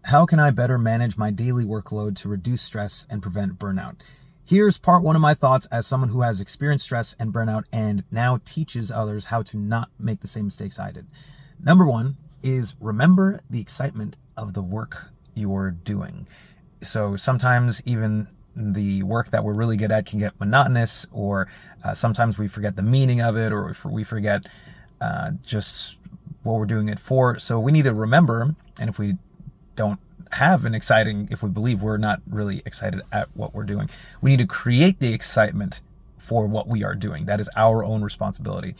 How can I better manage my daily workload to reduce stress and prevent burnout? Here's part one of my thoughts as someone who has experienced stress and burnout and now teaches others how to not make the same mistakes I did. Number one is remember the excitement of the work you're doing. So sometimes even the work that we're really good at can get monotonous, or sometimes we forget the meaning of it, or we forget just what we're doing it for. So we need to remember, and if we don't have an exciting, if we believe we're not really excited at what we're doing, we need to create the excitement for what we are doing. That is our own responsibility.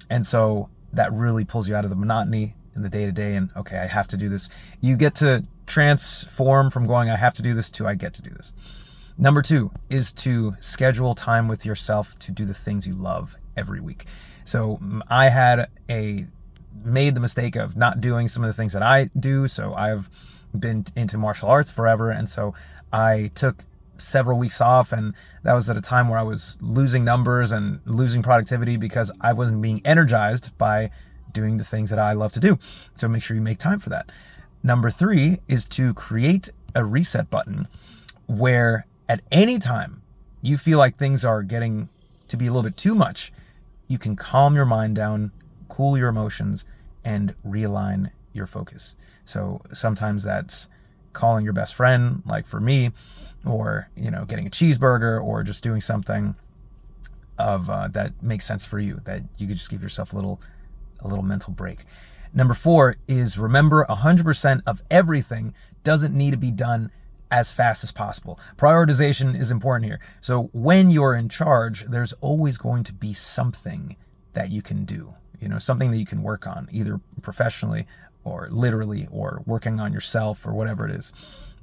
And so that really pulls you out of the monotony in the day to day. And okay, I have to do this. You get to transform from going, I have to do this, to I get to do this. Number two is to schedule time with yourself to do the things you love every week. So I had made the mistake of not doing some of the things that I do. So I've been into martial arts forever. And so I took several weeks off, and that was at a time where I was losing numbers and losing productivity because I wasn't being energized by doing the things that I love to do. So make sure you make time for that. Number three is to create a reset button where at any time you feel like things are getting to be a little bit too much, you can calm your mind down, cool your emotions, and realign your focus. So sometimes that's calling your best friend, like for me, or getting a cheeseburger, or just doing something of that makes sense for you, that you could just give yourself a little mental break. Number four is remember 100% of everything doesn't need to be done as fast as possible. Prioritization is important here. So when you're in charge, there's always going to be something that you can do, something that you can work on, either professionally or literally, or working on yourself, or whatever it is.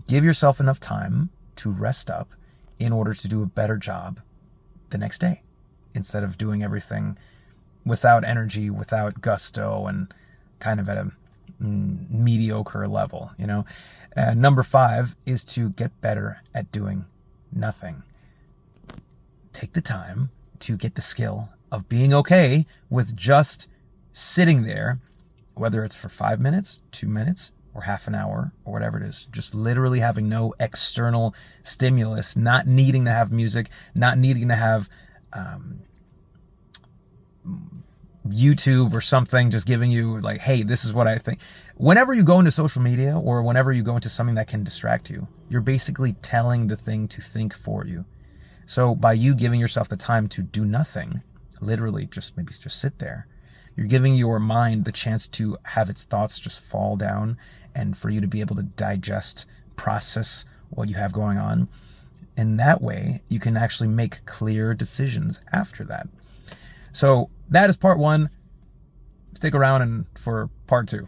Give yourself enough time to rest up in order to do a better job the next day, instead of doing everything without energy, without gusto, and kind of at a mediocre level. Number five is to get better at doing nothing. Take the time to get the skill of being okay with just sitting there, whether it's for 5 minutes, 2 minutes, or half an hour, or whatever it is. Just literally having no external stimulus, not needing to have music, not needing to have YouTube or something just giving you like, hey, this is what I think. Whenever you go into social media, or whenever you go into something that can distract you, you're basically telling the thing to think for you. So by you giving yourself the time to do nothing, literally maybe just sit there, you're giving your mind the chance to have its thoughts just fall down, and for you to be able to digest, process what you have going on. And that way you can actually make clear decisions after that. So that is part one. Stick around for part two.